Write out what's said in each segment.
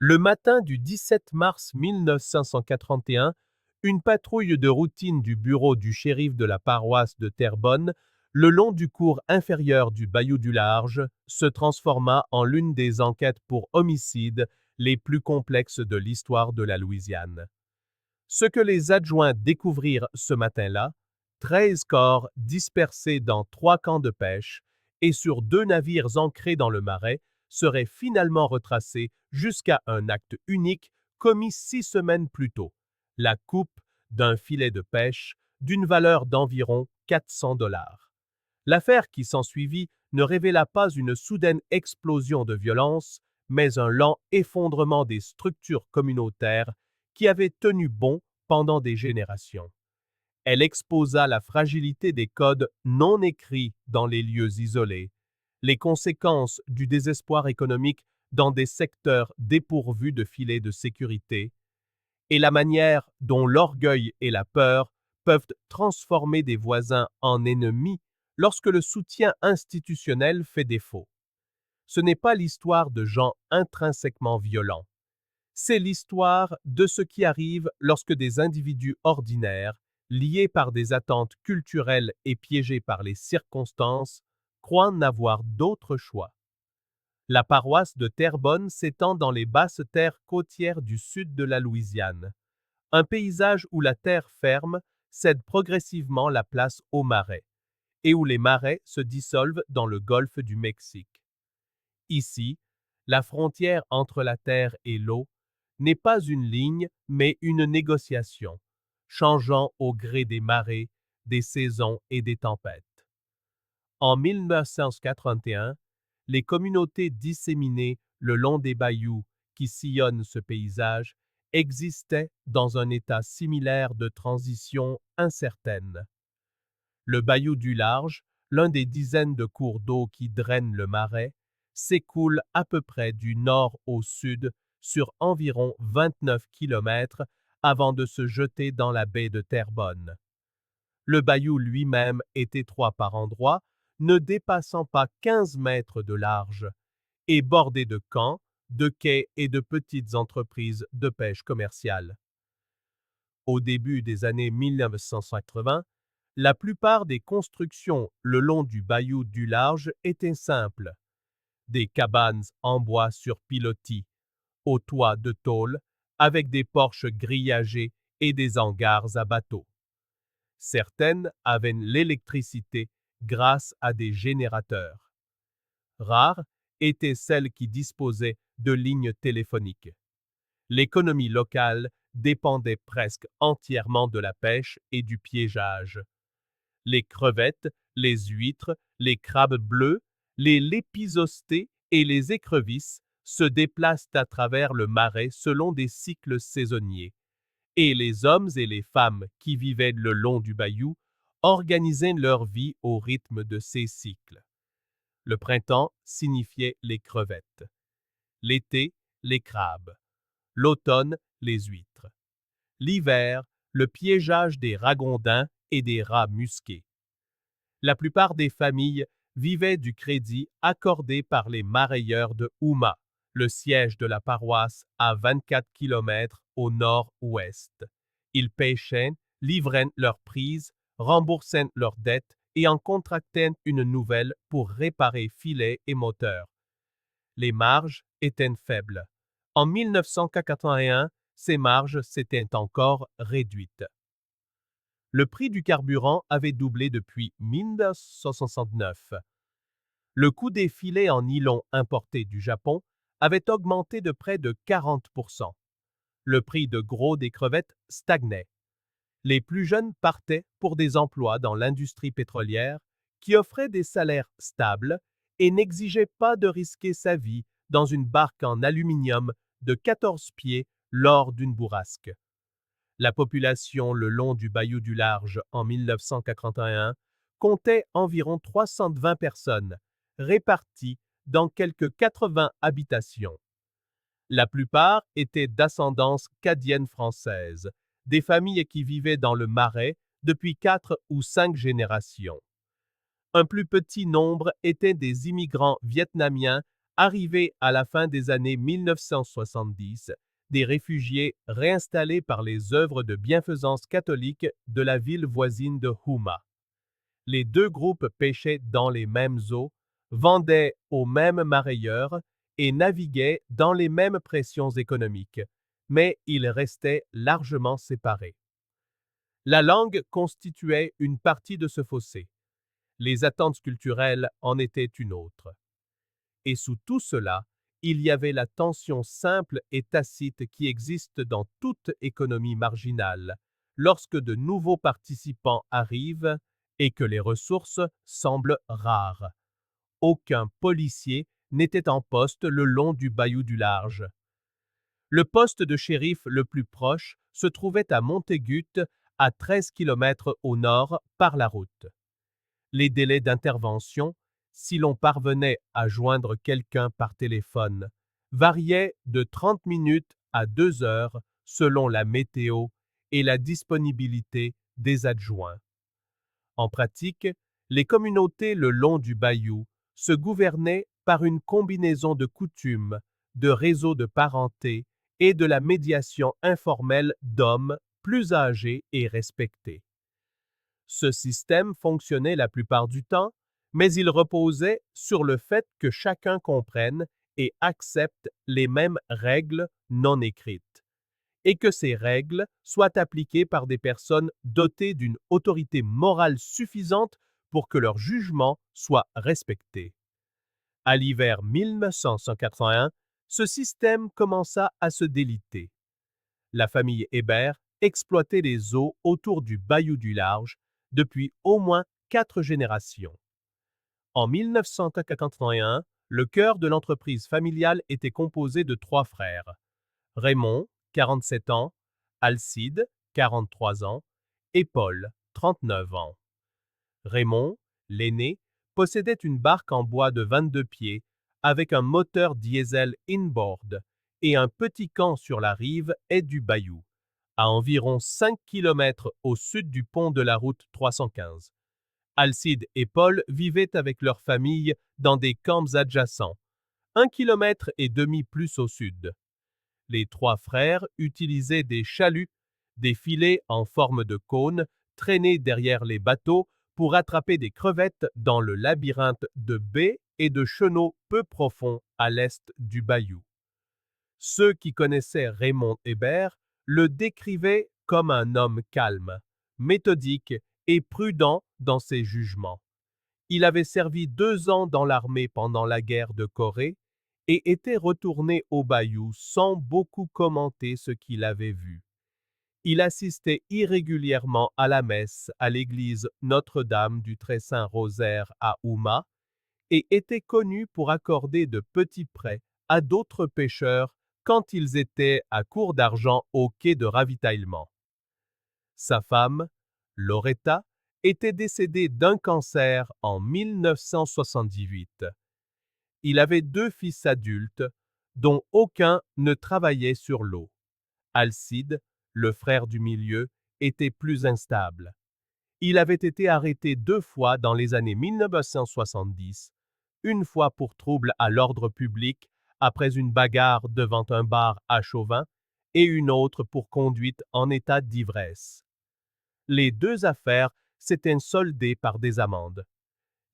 Le matin du 17 mars 1941, une patrouille de routine du bureau du shérif de la paroisse de Terrebonne, le long du cours inférieur du Bayou du Large, se transforma en l'une des enquêtes pour homicide les plus complexes de l'histoire de la Louisiane. Ce que les adjoints découvrirent ce matin-là, 13 corps dispersés dans 3 camps de pêche et sur 2 navires ancrés dans le marais, serait finalement retracé jusqu'à un acte unique commis 6 semaines plus tôt, la coupe d'un filet de pêche d'une valeur d'environ 400 $. L'affaire qui s'ensuivit ne révéla pas une soudaine explosion de violence, mais un lent effondrement des structures communautaires qui avaient tenu bon pendant des générations. Elle exposa la fragilité des codes non écrits dans les lieux isolés, les conséquences du désespoir économique dans des secteurs dépourvus de filets de sécurité, et la manière dont l'orgueil et la peur peuvent transformer des voisins en ennemis lorsque le soutien institutionnel fait défaut. Ce n'est pas l'histoire de gens intrinsèquement violents. C'est l'histoire de ce qui arrive lorsque des individus ordinaires, liés par des attentes culturelles et piégés par les circonstances, croient n'avoir d'autre choix. La paroisse de Terrebonne s'étend dans les basses terres côtières du sud de la Louisiane, un paysage où la terre ferme cède progressivement la place aux marais, et où les marais se dissolvent dans le golfe du Mexique. Ici, la frontière entre la terre et l'eau n'est pas une ligne, mais une négociation, changeant au gré des marées, des saisons et des tempêtes. En 1981, les communautés disséminées le long des bayous qui sillonnent ce paysage existaient dans un état similaire de transition incertaine. Le Bayou du Large, l'un des dizaines de cours d'eau qui drainent le marais, s'écoule à peu près du nord au sud sur environ 29 kilomètres avant de se jeter dans la baie de Terrebonne. Le bayou lui-même est étroit par endroits, ne dépassant pas 15 mètres de large, et bordé de camps, de quais et de petites entreprises de pêche commerciale. Au début des années 1980, la plupart des constructions le long du Bayou du Large étaient simples. Des cabanes en bois sur pilotis, au toit de tôle, avec des porches grillagés et des hangars à bateaux. Certaines avaient l'électricité grâce à des générateurs. Rares étaient celles qui disposaient de lignes téléphoniques. L'économie locale dépendait presque entièrement de la pêche et du piégeage. Les crevettes, les huîtres, les crabes bleus, les lépisostés et les écrevisses se déplacent à travers le marais selon des cycles saisonniers, et les hommes et les femmes qui vivaient le long du bayou organisaient leur vie au rythme de ces cycles. Le printemps signifiait les crevettes, l'été, les crabes, l'automne, les huîtres, l'hiver, le piégeage des ragondins et des rats musqués. La plupart des familles vivaient du crédit accordé par les marailleurs de Houma, le siège de la paroisse à 24 kilomètres au nord-ouest. Ils pêchaient, livraient leurs prises, remboursaient leurs dettes et en contractaient une nouvelle pour réparer filets et moteurs. Les marges étaient faibles. En 1981, ces marges s'étaient encore réduites. Le prix du carburant avait doublé depuis 1969. Le coût des filets en nylon importés du Japon avait augmenté de près de 40%. Le prix de gros des crevettes stagnait. Les plus jeunes partaient pour des emplois dans l'industrie pétrolière qui offrait des salaires stables et n'exigeait pas de risquer sa vie dans une barque en aluminium de 14 pieds lors d'une bourrasque. La population le long du Bayou du Large en 1981 comptait environ 320 personnes, réparties dans quelques 80 habitations. La plupart étaient d'ascendance cadienne française, des familles qui vivaient dans le Marais depuis 4 ou 5 générations. Un plus petit nombre étaient des immigrants vietnamiens Arrivés à la fin des années 1970, des réfugiés réinstallés par les œuvres de bienfaisance catholique de la ville voisine de Houma. Les deux groupes pêchaient dans les mêmes eaux, vendaient aux mêmes marailleurs et naviguaient dans les mêmes pressions économiques, mais ils restaient largement séparés. La langue constituait une partie de ce fossé. Les attentes culturelles en étaient une autre. Et sous tout cela, il y avait la tension simple et tacite qui existe dans toute économie marginale, lorsque de nouveaux participants arrivent et que les ressources semblent rares. Aucun policier n'était en poste le long du bayou du Large. Le poste de shérif le plus proche se trouvait à Montégut, à 13 km au nord par la route. Les délais d'intervention, si l'on parvenait à joindre quelqu'un par téléphone, variaient de 30 minutes à 2 heures selon la météo et la disponibilité des adjoints. En pratique, les communautés le long du bayou se gouvernaient par une combinaison de coutumes, de réseaux de parenté et de la médiation informelle d'hommes plus âgés et respectés. Ce système fonctionnait la plupart du temps, mais il reposait sur le fait que chacun comprenne et accepte les mêmes règles non écrites, et que ces règles soient appliquées par des personnes dotées d'une autorité morale suffisante pour que leur jugement soit respecté. À l'hiver 1981, ce système commença à se déliter. La famille Hébert exploitait les eaux autour du bayou du Large depuis au moins 4 générations. En 1981, le cœur de l'entreprise familiale était composé de 3 frères. Raymond, 47 ans, Alcide, 43 ans, et Paul, 39 ans. Raymond, l'aîné, possédait une barque en bois de 22 pieds avec un moteur diesel inboard et un petit camp sur la rive est du bayou, à environ 5 km au sud du pont de la route 315. Alcide et Paul vivaient avec leur famille dans des camps adjacents, 1,5 km plus au sud. Les 3 frères utilisaient des chaluts, des filets en forme de cône traînés derrière les bateaux pour attraper des crevettes dans le labyrinthe de baies et de chenaux peu profonds à l'est du bayou. Ceux qui connaissaient Raymond Hébert le décrivaient comme un homme calme, méthodique et prudent dans ses jugements. Il avait servi 2 ans dans l'armée pendant la guerre de Corée et était retourné au bayou sans beaucoup commenter ce qu'il avait vu. Il assistait irrégulièrement à la messe à l'église Notre-Dame du Très-Saint-Rosaire à Houma et était connu pour accorder de petits prêts à d'autres pêcheurs quand ils étaient à court d'argent au quai de ravitaillement. Sa femme, Loretta, était décédée d'un cancer en 1978. Il avait 2 fils adultes, dont aucun ne travaillait sur l'eau. Alcide, le frère du milieu, était plus instable. Il avait été arrêté 2 fois dans les années 1970, une fois pour trouble à l'ordre public après une bagarre devant un bar à Chauvin et une autre pour conduite en état d'ivresse. Les 2 affaires s'étaient soldées par des amendes.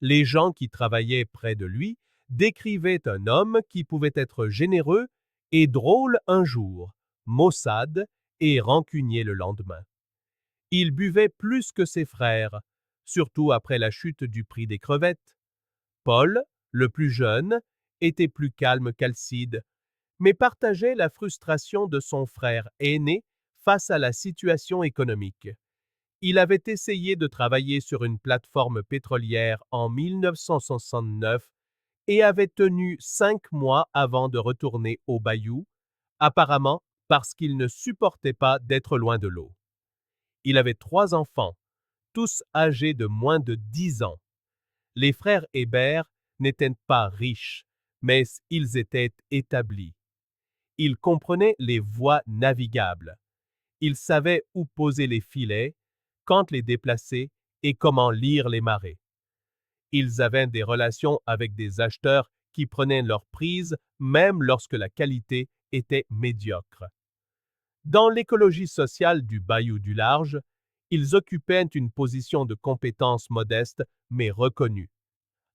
Les gens qui travaillaient près de lui décrivaient un homme qui pouvait être généreux et drôle un jour, maussade et rancunier le lendemain. Il buvait plus que ses frères, surtout après la chute du prix des crevettes. Paul, le plus jeune, était plus calme qu'Alcide, mais partageait la frustration de son frère aîné face à la situation économique. Il avait essayé de travailler sur une plateforme pétrolière en 1969 et avait tenu 5 mois avant de retourner au bayou, apparemment parce qu'il ne supportait pas d'être loin de l'eau. Il avait 3 enfants, tous âgés de moins de 10 ans. Les frères Hébert n'étaient pas riches, mais ils étaient établis. Ils comprenaient les voies navigables. Ils savaient où poser les filets, quand les déplacer et comment lire les marées. Ils avaient des relations avec des acheteurs qui prenaient leur prise même lorsque la qualité était médiocre. Dans l'écologie sociale du Bayou du Large, ils occupaient une position de compétence modeste mais reconnue.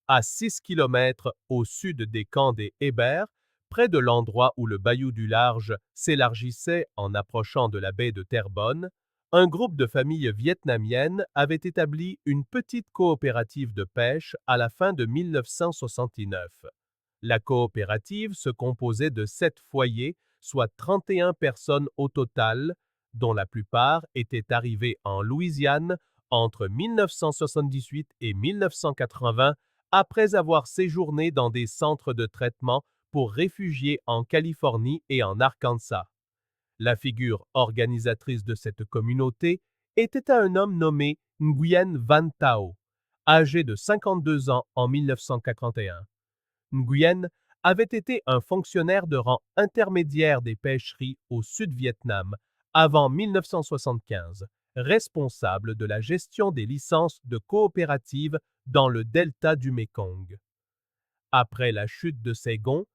À 6 kilomètres au sud des camps des Hébert, près de l'endroit où le Bayou du Large s'élargissait en approchant de la baie de Terrebonne, un groupe de familles vietnamiennes avait établi une petite coopérative de pêche à la fin de 1969. La coopérative se composait de 7 foyers, soit 31 personnes au total, dont la plupart étaient arrivées en Louisiane entre 1978 et 1980 après avoir séjourné dans des centres de traitement pour réfugiés en Californie et en Arkansas. La figure organisatrice de cette communauté était un homme nommé Nguyen Van Thao, âgé de 52 ans en 1941. Nguyen avait été un fonctionnaire de rang intermédiaire des pêcheries au Sud-Vietnam avant 1975, responsable de la gestion des licences de coopératives dans le delta du Mékong. Après la chute de Saigon,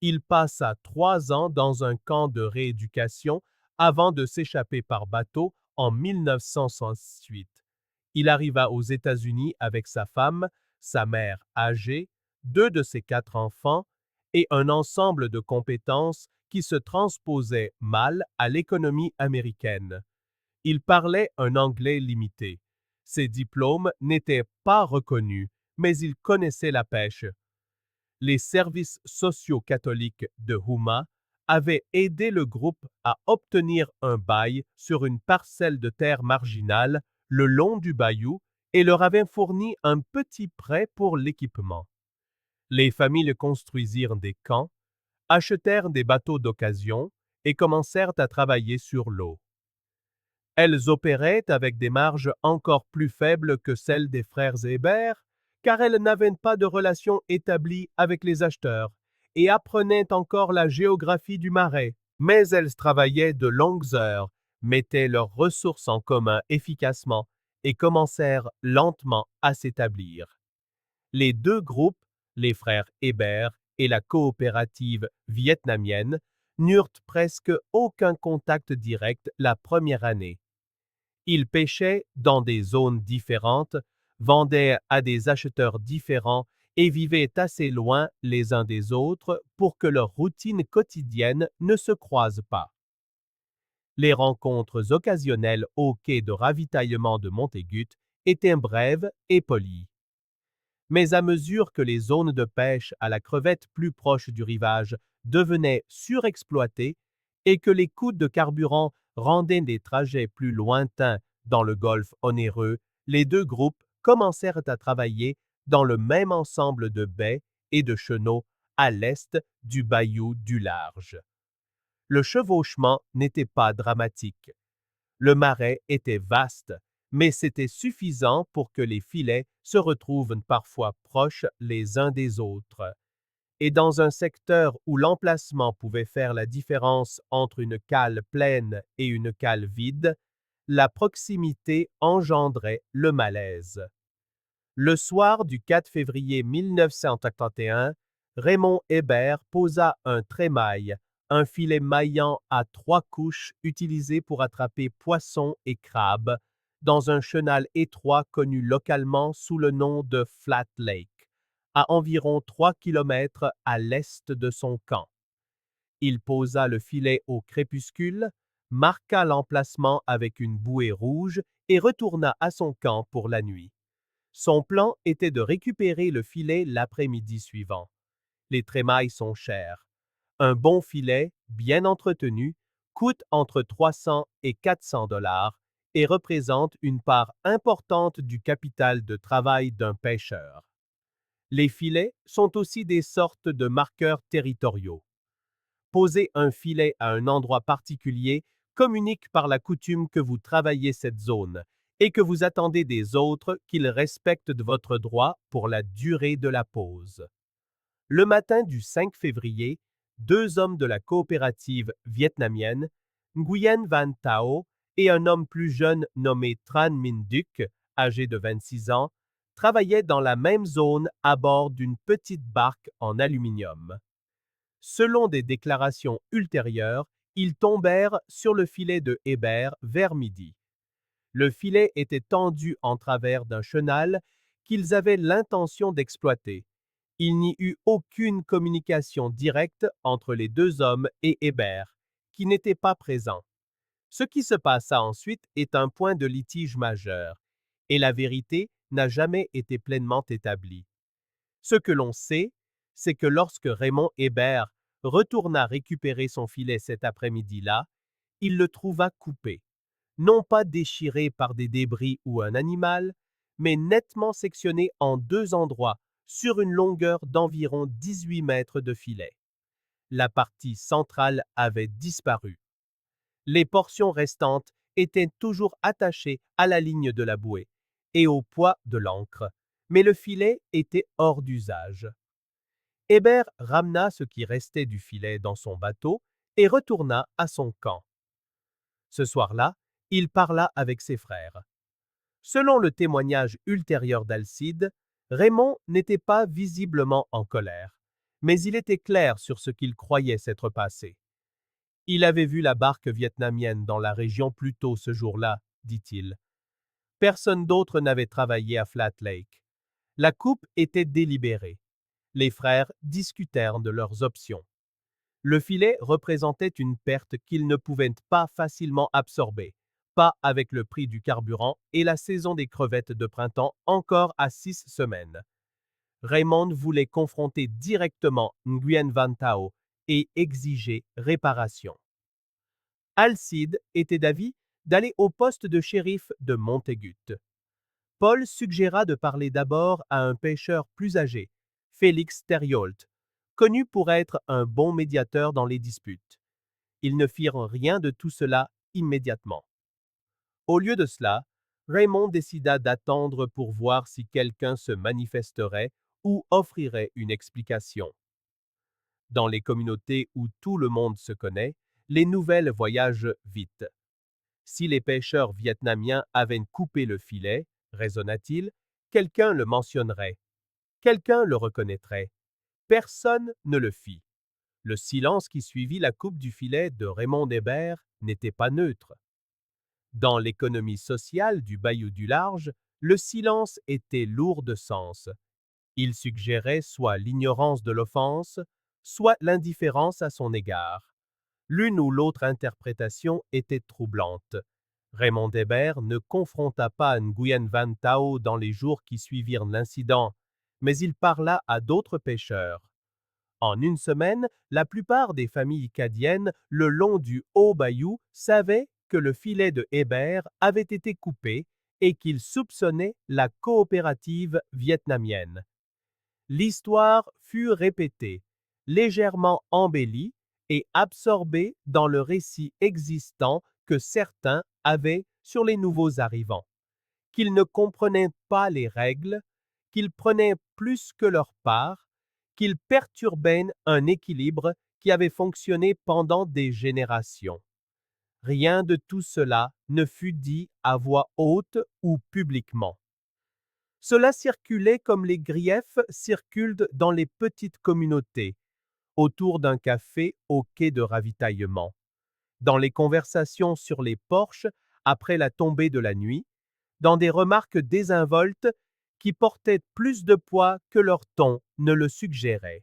il passa 3 ans dans un camp de rééducation avant de s'échapper par bateau en 1968. Il arriva aux États-Unis avec sa femme, sa mère âgée, 2 de ses 4 enfants et un ensemble de compétences qui se transposaient mal à l'économie américaine. Il parlait un anglais limité. Ses diplômes n'étaient pas reconnus, mais il connaissait la pêche. Les services sociaux catholiques de Houma avaient aidé le groupe à obtenir un bail sur une parcelle de terre marginale le long du bayou et leur avaient fourni un petit prêt pour l'équipement. Les familles construisirent des camps, achetèrent des bateaux d'occasion et commencèrent à travailler sur l'eau. Elles opéraient avec des marges encore plus faibles que celles des frères Hébert, car elles n'avaient pas de relation établie avec les acheteurs et apprenaient encore la géographie du marais. Mais elles travaillaient de longues heures, mettaient leurs ressources en commun efficacement et commencèrent lentement à s'établir. Les 2 groupes, les frères Hébert et la coopérative vietnamienne, n'eurent presque aucun contact direct la première année. Ils pêchaient dans des zones différentes, vendaient à des acheteurs différents et vivaient assez loin les uns des autres pour que leurs routines quotidiennes ne se croisent pas. Les rencontres occasionnelles au quai de ravitaillement de Montaigut étaient brèves et polies. Mais à mesure que les zones de pêche à la crevette plus proches du rivage devenaient surexploitées et que les coûts de carburant rendaient des trajets plus lointains dans le golfe onéreux, les 2 groupes commencèrent à travailler dans le même ensemble de baies et de chenaux à l'est du Bayou du Large. Le chevauchement n'était pas dramatique. Le marais était vaste, mais c'était suffisant pour que les filets se retrouvent parfois proches les uns des autres. Et dans un secteur où l'emplacement pouvait faire la différence entre une cale pleine et une cale vide, la proximité engendrait le malaise. Le soir du 4 février 1981, Raymond Hébert posa un trémaille, un filet maillant à 3 couches utilisé pour attraper poissons et crabes, dans un chenal étroit connu localement sous le nom de Flat Lake, à environ 3 kilomètres à l'est de son camp. Il posa le filet au crépuscule, marqua l'emplacement avec une bouée rouge et retourna à son camp pour la nuit. Son plan était de récupérer le filet l'après-midi suivant. Les trémailles sont chères. Un bon filet, bien entretenu, coûte entre 300 et 400 dollars et représente une part importante du capital de travail d'un pêcheur. Les filets sont aussi des sortes de marqueurs territoriaux. Poser un filet à un endroit particulier communique par la coutume que vous travaillez cette zone et que vous attendez des autres qu'ils respectent de votre droit pour la durée de la pause. Le matin du 5 février, 2 hommes de la coopérative vietnamienne, Nguyen Van Thao et un homme plus jeune nommé Tran Minh Duc, âgé de 26 ans, travaillaient dans la même zone à bord d'une petite barque en aluminium. Selon des déclarations ultérieures, ils tombèrent sur le filet de Hébert vers midi. Le filet était tendu en travers d'un chenal qu'ils avaient l'intention d'exploiter. Il n'y eut aucune communication directe entre les deux hommes et Hébert, qui n'était pas présent. Ce qui se passa ensuite est un point de litige majeur, et la vérité n'a jamais été pleinement établie. Ce que l'on sait, c'est que lorsque Raymond Hébert retourna récupérer son filet cet après-midi-là, il le trouva coupé, non pas déchiré par des débris ou un animal, mais nettement sectionné en deux endroits sur une longueur d'environ 18 mètres de filet. La partie centrale avait disparu. Les portions restantes étaient toujours attachées à la ligne de la bouée et au poids de l'ancre, mais le filet était hors d'usage. Hébert ramena ce qui restait du filet dans son bateau et retourna à son camp. Ce soir-là, il parla avec ses frères. Selon le témoignage ultérieur d'Alcide, Raymond n'était pas visiblement en colère, mais il était clair sur ce qu'il croyait s'être passé. Il avait vu la barque vietnamienne dans la région plus tôt ce jour-là, dit-il. Personne d'autre n'avait travaillé à Flat Lake. La coupe était délibérée. Les frères discutèrent de leurs options. Le filet représentait une perte qu'ils ne pouvaient pas facilement absorber, pas avec le prix du carburant et la saison des crevettes de printemps encore à 6 semaines. Raymond voulait confronter directement Nguyen Van Tao et exiger réparation. Alcide était d'avis d'aller au poste de shérif de Montaigut. Paul suggéra de parler d'abord à un pêcheur plus âgé, Félix Thériault, connu pour être un bon médiateur dans les disputes. Ils ne firent rien de tout cela immédiatement. Au lieu de cela, Raymond décida d'attendre pour voir si quelqu'un se manifesterait ou offrirait une explication. Dans les communautés où tout le monde se connaît, les nouvelles voyagent vite. Si les pêcheurs vietnamiens avaient coupé le filet, raisonna-t-il, quelqu'un le mentionnerait. Quelqu'un le reconnaîtrait. Personne ne le fit. Le silence qui suivit la coupe du filet de Raymond Hébert n'était pas neutre. Dans l'économie sociale du Bayou du Large, le silence était lourd de sens. Il suggérait soit l'ignorance de l'offense, soit l'indifférence à son égard. L'une ou l'autre interprétation était troublante. Raymond Hébert ne confronta pas Nguyen Van Tao dans les jours qui suivirent l'incident, mais il parla à d'autres pêcheurs. En une semaine, la plupart des familles cadiennes le long du Haut-Bayou savaient que le filet de Hébert avait été coupé et qu'ils soupçonnaient la coopérative vietnamienne. L'histoire fut répétée, légèrement embellie et absorbée dans le récit existant que certains avaient sur les nouveaux arrivants, qu'ils ne comprenaient pas les règles, qu'ils prenaient plus que leur part, qu'ils perturbaient un équilibre qui avait fonctionné pendant des générations. Rien de tout cela ne fut dit à voix haute ou publiquement. Cela circulait comme les griefs circulent dans les petites communautés, autour d'un café au quai de ravitaillement, dans les conversations sur les porches après la tombée de la nuit, dans des remarques désinvoltes qui portaient plus de poids que leur ton ne le suggérait.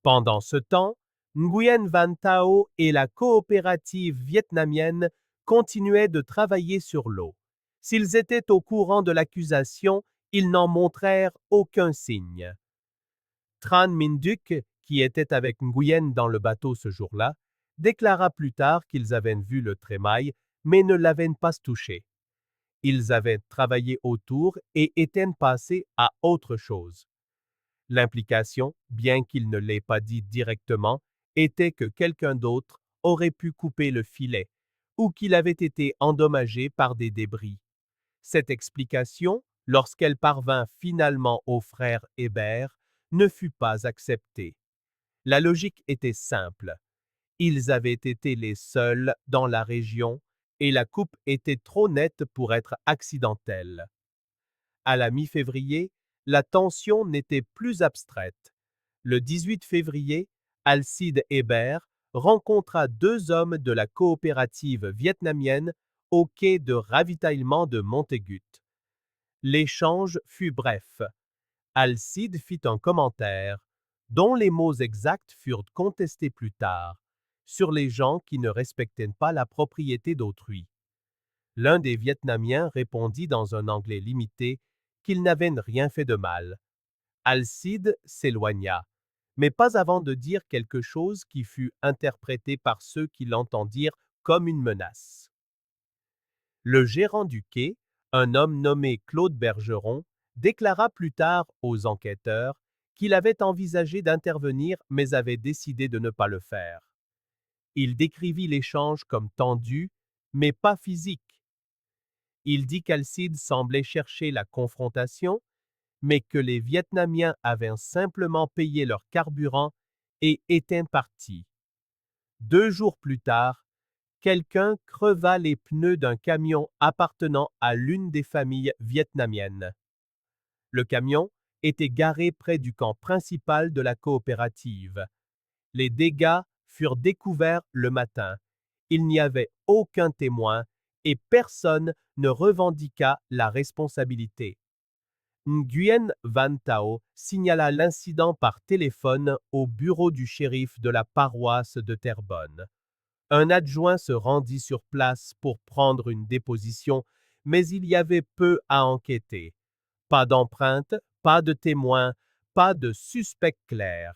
Pendant ce temps, Nguyen Van Tao et la coopérative vietnamienne continuaient de travailler sur l'eau. S'ils étaient au courant de l'accusation, ils n'en montrèrent aucun signe. Tran Minh Duc, qui était avec Nguyen dans le bateau ce jour-là, déclara plus tard qu'ils avaient vu le trémail, mais ne l'avaient pas touché. Ils avaient travaillé autour et étaient passés à autre chose. L'implication, bien qu'il ne l'ait pas dit directement, était que quelqu'un d'autre aurait pu couper le filet ou qu'il avait été endommagé par des débris. Cette explication, lorsqu'elle parvint finalement aux frères Hébert, ne fut pas acceptée. La logique était simple. Ils avaient été les seuls dans la région et la coupe était trop nette pour être accidentelle. À la mi-février, la tension n'était plus abstraite. Le 18 février, Alcide Hébert rencontra deux hommes de la coopérative vietnamienne au quai de ravitaillement de Montaigut. L'échange fut bref. Alcide fit un commentaire, dont les mots exacts furent contestés plus tard, sur les gens qui ne respectaient pas la propriété d'autrui. L'un des Vietnamiens répondit dans un anglais limité qu'il n'avait rien fait de mal. Alcide s'éloigna, mais pas avant de dire quelque chose qui fut interprété par ceux qui l'entendirent comme une menace. Le gérant du quai, un homme nommé Claude Bergeron, déclara plus tard aux enquêteurs qu'il avait envisagé d'intervenir mais avait décidé de ne pas le faire. Il décrivit l'échange comme tendu, mais pas physique. Il dit qu'Alcide semblait chercher la confrontation, mais que les Vietnamiens avaient simplement payé leur carburant et étaient partis. 2 jours plus tard, quelqu'un creva les pneus d'un camion appartenant à l'une des familles vietnamiennes. Le camion était garé près du camp principal de la coopérative. Les dégâts furent découverts le matin. Il n'y avait aucun témoin et personne ne revendiqua la responsabilité. Nguyen Van Tao signala l'incident par téléphone au bureau du shérif de la paroisse de Terrebonne. Un adjoint se rendit sur place pour prendre une déposition, mais il y avait peu à enquêter. Pas d'empreinte, pas de témoins, pas de suspect clair.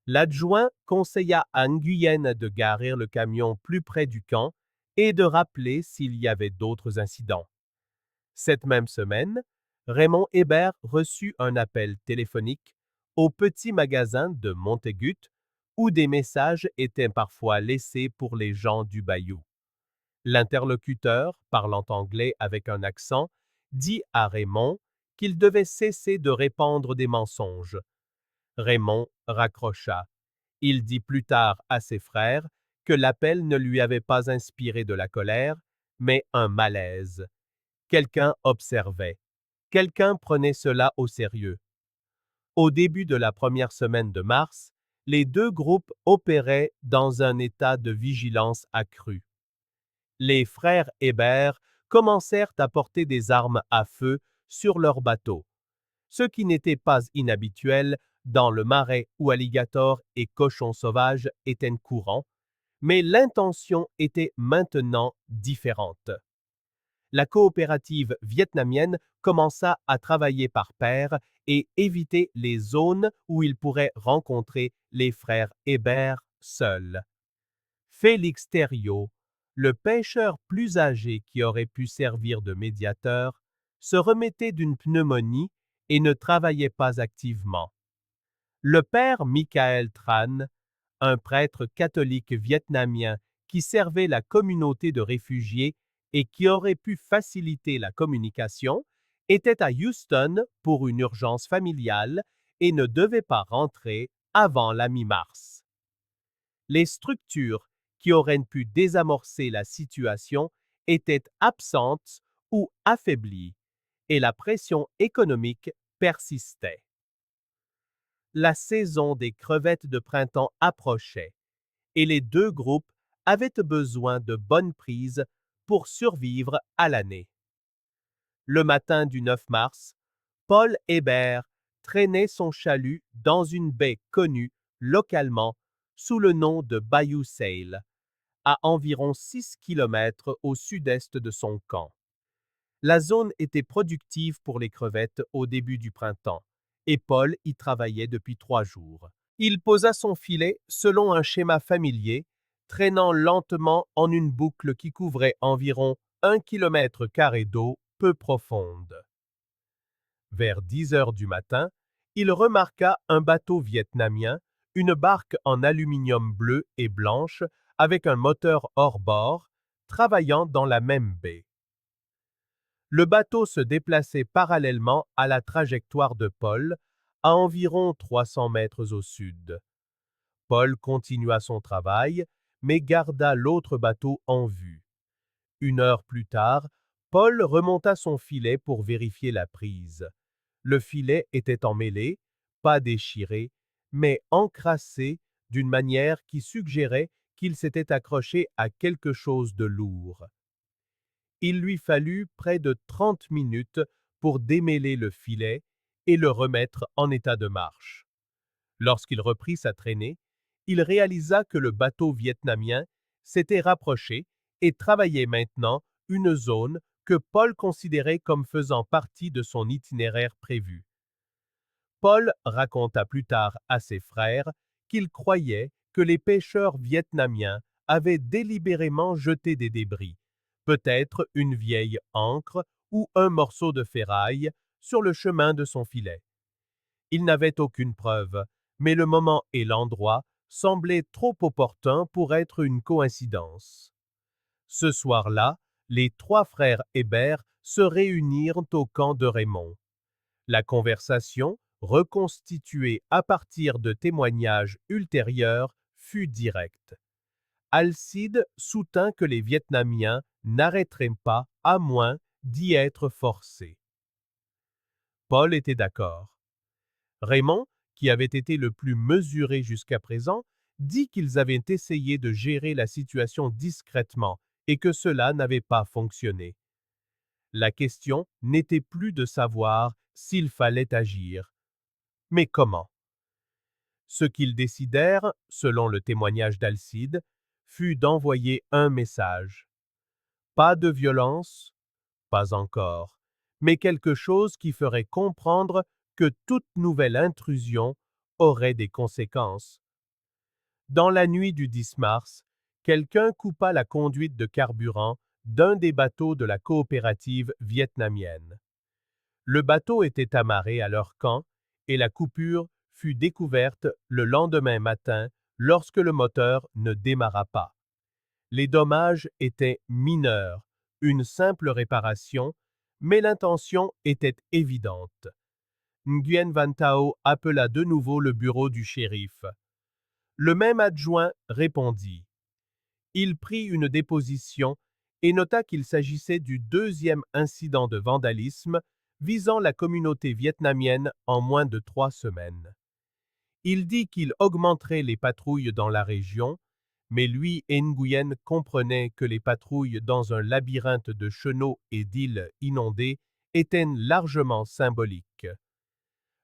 L'adjoint conseilla à Nguyen de garer le camion plus près du camp et de rappeler s'il y avait d'autres incidents. Cette même semaine, Raymond Hébert reçut un appel téléphonique au petit magasin de Montaigut où des messages étaient parfois laissés pour les gens du bayou. L'interlocuteur, parlant anglais avec un accent, dit à Raymond qu'il devait cesser de répandre des mensonges. Raymond raccrocha. Il dit plus tard à ses frères que l'appel ne lui avait pas inspiré de la colère, mais un malaise. Quelqu'un observait. Quelqu'un prenait cela au sérieux. Au début de la première semaine de mars, les deux groupes opéraient dans un état de vigilance accrue. Les frères Hébert commencèrent à porter des armes à feu sur leurs bateaux, ce qui n'était pas inhabituel dans le marais où alligators et cochons sauvages étaient courants, mais l'intention était maintenant différente. La coopérative vietnamienne commença à travailler par paires et éviter les zones où ils pourraient rencontrer les frères Hébert seuls. Félix Thériault, le pêcheur plus âgé qui aurait pu servir de médiateur, se remettait d'une pneumonie et ne travaillait pas activement. Le père Michael Tran, un prêtre catholique vietnamien qui servait la communauté de réfugiés et qui aurait pu faciliter la communication, était à Houston pour une urgence familiale et ne devait pas rentrer avant la mi-mars. Les structures qui auraient pu désamorcer la situation étaient absentes ou affaiblies, et la pression économique persistait. La saison des crevettes de printemps approchait, et les deux groupes avaient besoin de bonnes prises pour survivre à l'année. Le matin du 9 mars, Paul Hébert traînait son chalut dans une baie connue localement sous le nom de Bayou Sale, à environ 6 km au sud-est de son camp. La zone était productive pour les crevettes au début du printemps, et Paul y travaillait depuis 3 jours. Il posa son filet selon un schéma familier, traînant lentement en une boucle qui couvrait environ 1 km² d'eau peu profonde. Vers 10 heures du matin, il remarqua un bateau vietnamien, une barque en aluminium bleu et blanche avec un moteur hors-bord, travaillant dans la même baie. Le bateau se déplaçait parallèlement à la trajectoire de Paul, à environ 300 mètres au sud. Paul continua son travail, mais garda l'autre bateau en vue. 1 heure plus tard, Paul remonta son filet pour vérifier la prise. Le filet était emmêlé, pas déchiré, mais encrassé d'une manière qui suggérait qu'il s'était accroché à quelque chose de lourd. Il lui fallut près de 30 minutes pour démêler le filet et le remettre en état de marche. Lorsqu'il reprit sa traînée, il réalisa que le bateau vietnamien s'était rapproché et travaillait maintenant une zone que Paul considérait comme faisant partie de son itinéraire prévu. Paul raconta plus tard à ses frères qu'il croyait que les pêcheurs vietnamiens avaient délibérément jeté des débris, peut-être une vieille ancre ou un morceau de ferraille, sur le chemin de son filet. Il n'avait aucune preuve, mais le moment et l'endroit semblaient trop opportuns pour être une coïncidence. Ce soir-là, les trois frères Hébert se réunirent au camp de Raymond. La conversation, reconstituée à partir de témoignages ultérieurs, fut directe. Alcide soutint que les Vietnamiens n'arrêteraient pas à moins d'y être forcés. Paul était d'accord. Raymond, qui avait été le plus mesuré jusqu'à présent, dit qu'ils avaient essayé de gérer la situation discrètement et que cela n'avait pas fonctionné. La question n'était plus de savoir s'il fallait agir, mais comment. Ce qu'ils décidèrent, selon le témoignage d'Alcide, fut d'envoyer un message. Pas de violence, pas encore, mais quelque chose qui ferait comprendre que toute nouvelle intrusion aurait des conséquences. Dans la nuit du 10 mars, quelqu'un coupa la conduite de carburant d'un des bateaux de la coopérative vietnamienne. Le bateau était amarré à leur camp et la coupure fut découverte le lendemain matin lorsque le moteur ne démarra pas. Les dommages étaient mineurs, une simple réparation, mais l'intention était évidente. Nguyen Van Thao appela de nouveau le bureau du shérif. Le même adjoint répondit. Il prit une déposition et nota qu'il s'agissait du deuxième incident de vandalisme visant la communauté vietnamienne en moins de 3 semaines. Il dit qu'il augmenterait les patrouilles dans la région, mais lui et Nguyen comprenaient que les patrouilles dans un labyrinthe de chenaux et d'îles inondées étaient largement symboliques.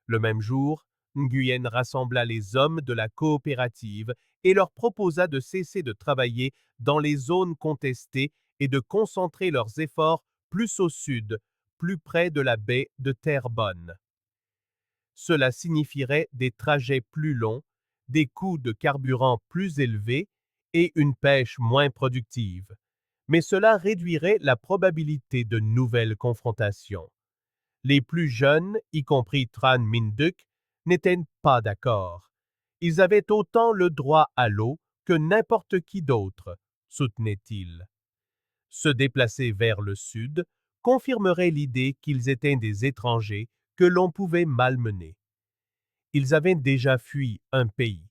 Le même jour, Nguyen rassembla les hommes de la coopérative et leur proposa de cesser de travailler dans les zones contestées et de concentrer leurs efforts plus au sud, plus près de la baie de Terrebonne. Cela signifierait des trajets plus longs, des coûts de carburant plus élevés et une pêche moins productive. Mais cela réduirait la probabilité de nouvelles confrontations. Les plus jeunes, y compris Tran Minh Duc, n'étaient pas d'accord. Ils avaient autant le droit à l'eau que n'importe qui d'autre, soutenait-il. Se déplacer vers le sud confirmerait l'idée qu'ils étaient des étrangers que l'on pouvait malmener. Ils avaient déjà fui un pays.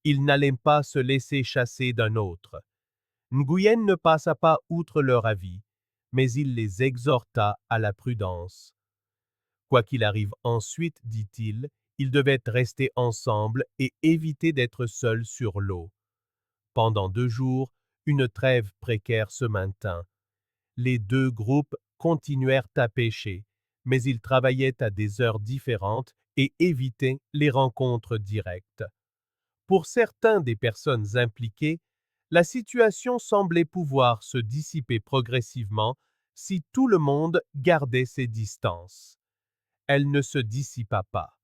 Ils n'allaient pas se laisser chasser d'un autre. Nguyen ne passa pas outre leur avis, mais il les exhorta à la prudence. Quoi qu'il arrive ensuite, dit-il, ils devaient rester ensemble et éviter d'être seuls sur l'eau. Pendant 2 jours, une trêve précaire se maintint. Les deux groupes continuèrent à pêcher, mais ils travaillaient à des heures différentes et évitaient les rencontres directes. Pour certains des personnes impliquées, la situation semblait pouvoir se dissiper progressivement si tout le monde gardait ses distances. Elle ne se dissipa pas.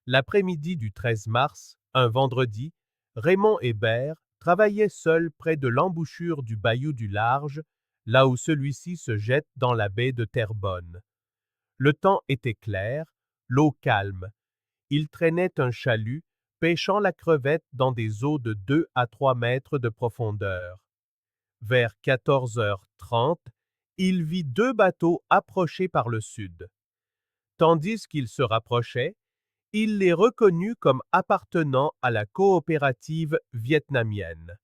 L'après-midi du 13 mars, un vendredi, Raymond Hébert travaillait seul près de l'embouchure du bayou du Large, là où celui-ci se jette dans la baie de Terrebonne. Le temps était clair, l'eau calme. Il traînait un chalut, pêchant la crevette dans des eaux de 2 à 3 mètres de profondeur. Vers 14h30, il vit 2 bateaux approcher par le sud. Tandis qu'ils se rapprochaient, il les reconnut comme appartenant à la coopérative vietnamienne.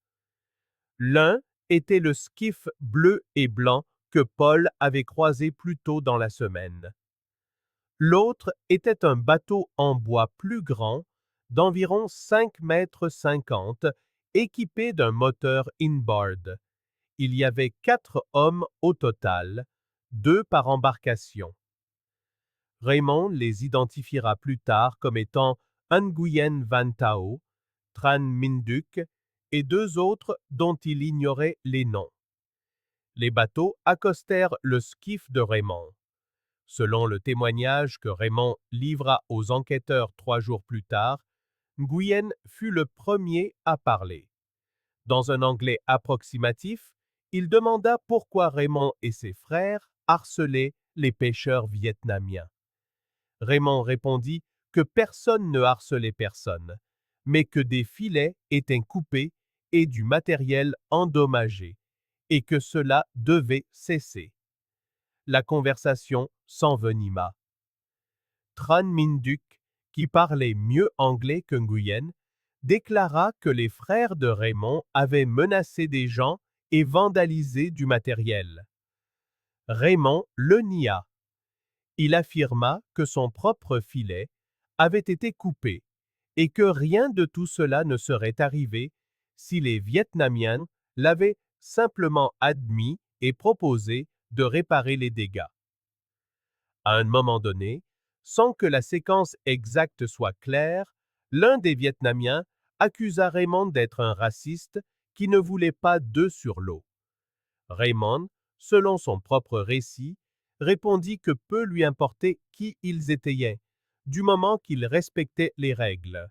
L'un était le skiff bleu et blanc que Paul avait croisé plus tôt dans la semaine. L'autre était un bateau en bois plus grand, d'environ 5,50 mètres, équipé d'un moteur inboard. Il y avait 4 hommes au total, 2 par embarcation. Raymond les identifiera plus tard comme étant Nguyen Van Tao, Tran Minh Duc et 2 autres dont il ignorait les noms. Les bateaux accostèrent le skiff de Raymond. Selon le témoignage que Raymond livra aux enquêteurs 3 jours plus tard, Nguyen fut le premier à parler. Dans un anglais approximatif, il demanda pourquoi Raymond et ses frères harcelaient les pêcheurs vietnamiens. Raymond répondit que personne ne harcelait personne, mais que des filets étaient coupés et du matériel endommagé, et que cela devait cesser. La conversation s'envenima. Tran Minh Duc, qui parlait mieux anglais que Nguyen, déclara que les frères de Raymond avaient menacé des gens et vandalisé du matériel. Raymond le nia. Il affirma que son propre filet avait été coupé et que rien de tout cela ne serait arrivé si les Vietnamiens l'avaient simplement admis et proposé de réparer les dégâts. À un moment donné, sans que la séquence exacte soit claire, l'un des Vietnamiens accusa Raymond d'être un raciste qui ne voulait pas d'œufs sur l'eau. Raymond, selon son propre récit, répondit que peu lui importait qui ils étaient, du moment qu'ils respectaient les règles.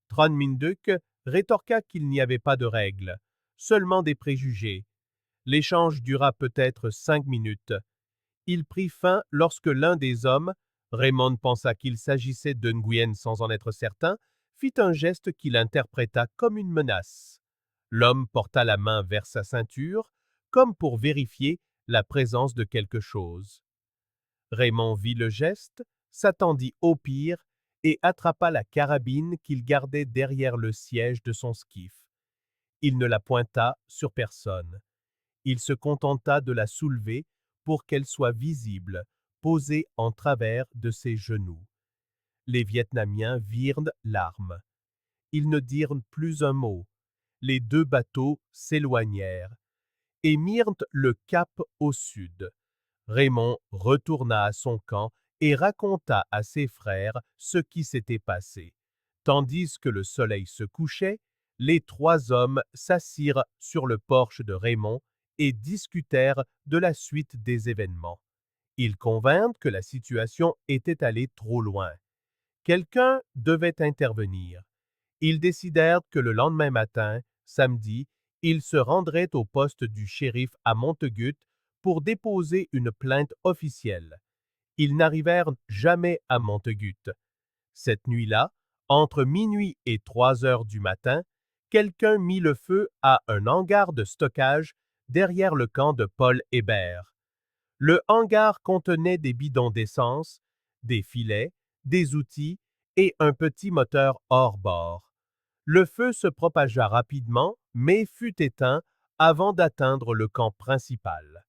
Tran Minh Duc rétorqua qu'il n'y avait pas de règles, seulement des préjugés. L'échange dura peut-être 5 minutes. Il prit fin lorsque l'un des hommes, Raymond pensa qu'il s'agissait de Nguyen sans en être certain, fit un geste qu'il interpréta comme une menace. L'homme porta la main vers sa ceinture, comme pour vérifier la présence de quelque chose. Raymond vit le geste, s'attendit au pire et attrapa la carabine qu'il gardait derrière le siège de son skiff. Il ne la pointa sur personne. Il se contenta de la soulever pour qu'elle soit visible, posée en travers de ses genoux. Les Vietnamiens virent l'arme. Ils ne dirent plus un mot. Les 2 bateaux s'éloignèrent et mirent le cap au sud. Raymond retourna à son camp et raconta à ses frères ce qui s'était passé. Tandis que le soleil se couchait, les 3 hommes s'assirent sur le porche de Raymond et discutèrent de la suite des événements. Ils convinrent que la situation était allée trop loin. Quelqu'un devait intervenir. Ils décidèrent que le lendemain matin, samedi, ils se rendraient au poste du shérif à Montegut pour déposer une plainte officielle. Ils n'arrivèrent jamais à Montegut. Cette nuit-là, entre minuit et 3 heures du matin, quelqu'un mit le feu à un hangar de stockage derrière le camp de Paul Hébert. Le hangar contenait des bidons d'essence, des filets, des outils et un petit moteur hors bord. Le feu se propagea rapidement, mais fut éteint avant d'atteindre le camp principal.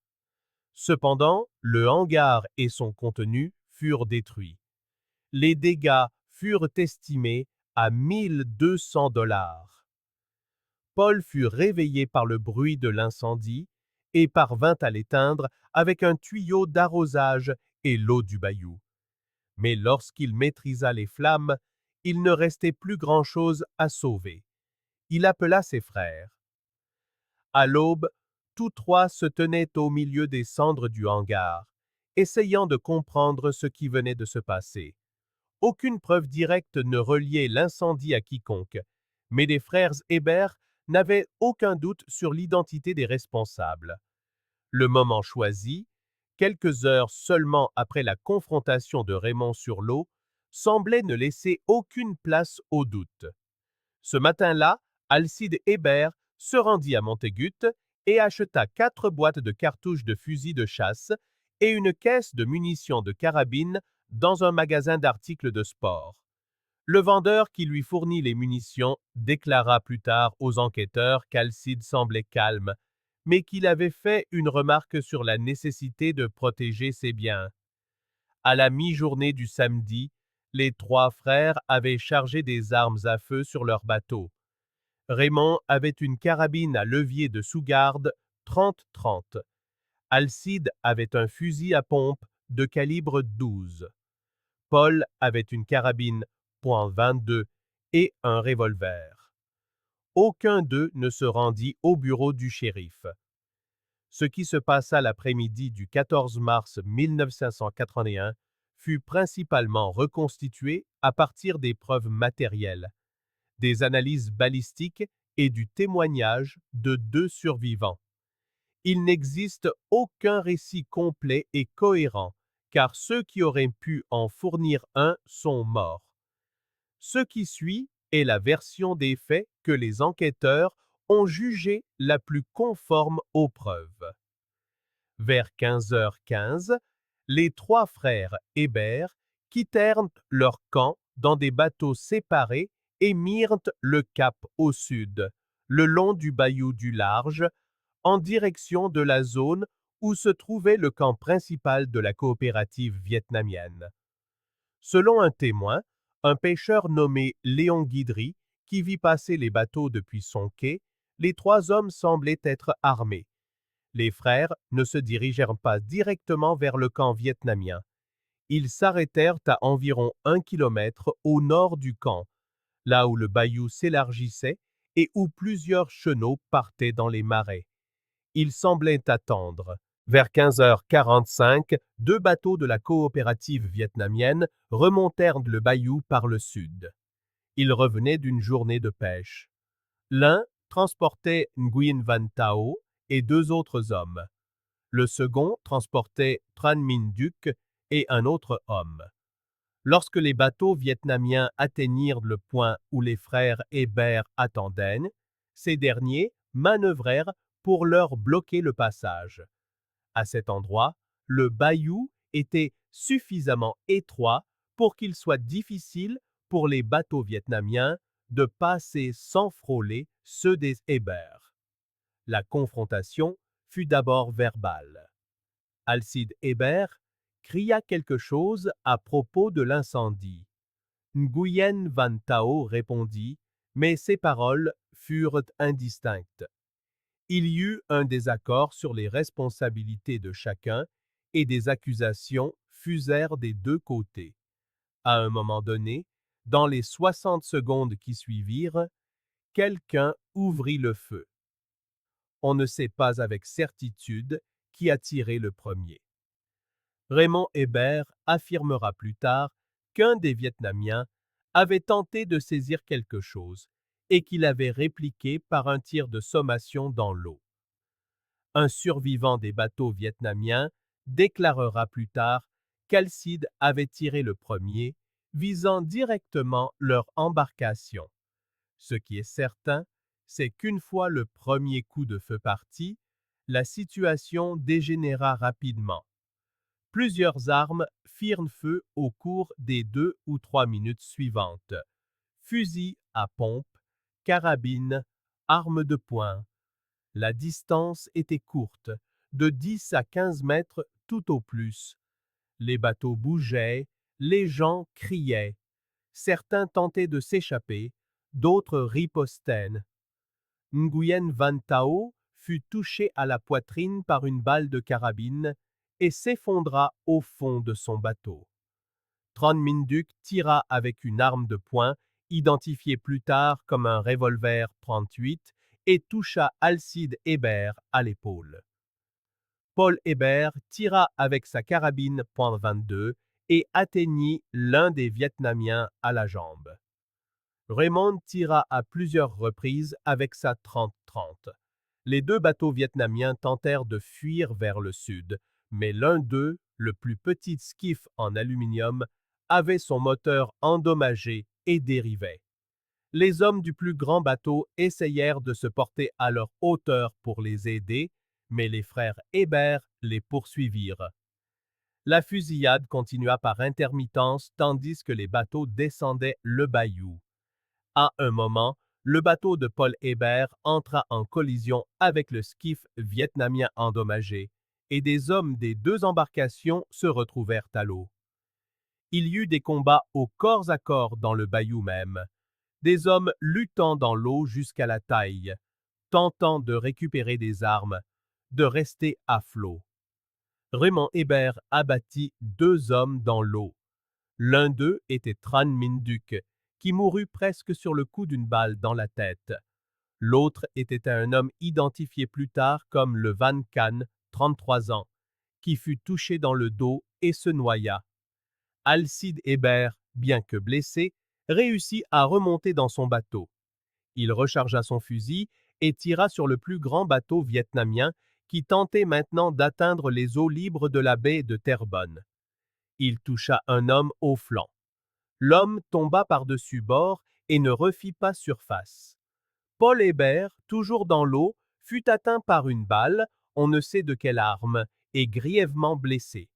Cependant, le hangar et son contenu furent détruits. Les dégâts furent estimés à 1200 $. Paul fut réveillé par le bruit de l'incendie et parvint à l'éteindre avec un tuyau d'arrosage et l'eau du bayou. Mais lorsqu'il maîtrisa les flammes, il ne restait plus grand-chose à sauver. Il appela ses frères. À l'aube, tous 3 se tenaient au milieu des cendres du hangar, essayant de comprendre ce qui venait de se passer. Aucune preuve directe ne reliait l'incendie à quiconque, mais les frères Hébert n'avaient aucun doute sur l'identité des responsables. Le moment choisi, quelques heures seulement après la confrontation de Raymond sur l'eau, semblait ne laisser aucune place au doute. Ce matin-là, Alcide Hébert se rendit à Montegut et acheta 4 boîtes de cartouches de fusil de chasse et une caisse de munitions de carabine dans un magasin d'articles de sport. Le vendeur qui lui fournit les munitions déclara plus tard aux enquêteurs qu'Alcide semblait calme, mais qu'il avait fait une remarque sur la nécessité de protéger ses biens. À la mi-journée du samedi, les trois frères avaient chargé des armes à feu sur leur bateau. Raymond avait une carabine à levier de sous-garde 30-30. Alcide avait un fusil à pompe de calibre 12. Paul avait une carabine .22 et un revolver. Aucun d'eux ne se rendit au bureau du shérif. Ce qui se passa l'après-midi du 14 mars 1981 fut principalement reconstitué à partir des preuves matérielles, des analyses balistiques et du témoignage de deux survivants. Il n'existe aucun récit complet et cohérent, car ceux qui auraient pu en fournir un sont morts. Ce qui suit est la version des faits que les enquêteurs ont jugée la plus conforme aux preuves. Vers 15h15, les trois frères Hébert quittèrent leur camp dans des bateaux séparés et mirent le cap au sud, le long du bayou du Large, en direction de la zone où se trouvait le camp principal de la coopérative vietnamienne. Selon un témoin, un pêcheur nommé Léon Guidry, qui vit passer les bateaux depuis son quai, les trois hommes semblaient être armés. Les frères ne se dirigèrent pas directement vers le camp vietnamien. Ils s'arrêtèrent à environ 1 kilomètre au nord du camp, là où le bayou s'élargissait et où plusieurs chenaux partaient dans les marais. Ils semblaient attendre. Vers 15h45, deux bateaux de la coopérative vietnamienne remontèrent le bayou par le sud. Ils revenaient d'une journée de pêche. L'un transportait Nguyen Van Thao et deux autres hommes. Le second transportait Tran Minh Duc et un autre homme. Lorsque les bateaux vietnamiens atteignirent le point où les frères Hébert attendaient, ces derniers manœuvrèrent pour leur bloquer le passage. À cet endroit, le bayou était suffisamment étroit pour qu'il soit difficile pour les bateaux vietnamiens de passer sans frôler ceux des Hébert. La confrontation fut d'abord verbale. Alcide Hébert cria quelque chose à propos de l'incendie. Nguyen Van Thao répondit, mais ses paroles furent indistinctes. Il y eut un désaccord sur les responsabilités de chacun et des accusations fusèrent des deux côtés. À un moment donné, dans les 60 secondes qui suivirent, quelqu'un ouvrit le feu. On ne sait pas avec certitude qui a tiré le premier. Raymond Hébert affirmera plus tard qu'un des Vietnamiens avait tenté de saisir quelque chose et qu'il avait répliqué par un tir de sommation dans l'eau. Un survivant des bateaux vietnamiens déclarera plus tard qu'Alcide avait tiré le premier, visant directement leur embarcation. Ce qui est certain, c'est qu'une fois le premier coup de feu parti, la situation dégénéra rapidement. Plusieurs armes firent feu au cours des 2 ou 3 minutes suivantes. Fusils à pompe, carabines, armes de poing. La distance était courte, de 10 à 15 mètres tout au plus. Les bateaux bougeaient, les gens criaient. Certains tentaient de s'échapper, d'autres ripostaient. Nguyen Van Thao fut touché à la poitrine par une balle de carabine et s'effondra au fond de son bateau. Tran Minh Duc tira avec une arme de poing, identifiée plus tard comme un revolver 38, et toucha Alcide Hébert à l'épaule. Paul Hébert tira avec sa carabine .22 et atteignit l'un des Vietnamiens à la jambe. Raymond tira à plusieurs reprises avec sa 30-30. Les deux bateaux vietnamiens tentèrent de fuir vers le sud, mais l'un d'eux, le plus petit skiff en aluminium, avait son moteur endommagé et dérivait. Les hommes du plus grand bateau essayèrent de se porter à leur hauteur pour les aider, mais les frères Hébert les poursuivirent. La fusillade continua par intermittence tandis que les bateaux descendaient le bayou. À un moment, le bateau de Paul Hébert entra en collision avec le skiff vietnamien endommagé, et des hommes des deux embarcations se retrouvèrent à l'eau. Il y eut des combats au corps à corps dans le bayou même, des hommes luttant dans l'eau jusqu'à la taille, tentant de récupérer des armes, de rester à flot. Raymond Hébert abattit 2 hommes dans l'eau. L'un d'eux était Tran Minh Duc, qui mourut presque sur le coup d'une balle dans la tête. L'autre était un homme identifié plus tard comme le Van Can, 33 ans, qui fut touché dans le dos et se noya. Alcide Hébert, bien que blessé, réussit à remonter dans son bateau. Il rechargea son fusil et tira sur le plus grand bateau vietnamien qui tentait maintenant d'atteindre les eaux libres de la baie de Terrebonne. Il toucha un homme au flanc. L'homme tomba par-dessus bord et ne refit pas surface. Paul Hébert, toujours dans l'eau, fut atteint par une balle, on ne sait de quelle arme, et grièvement blessé.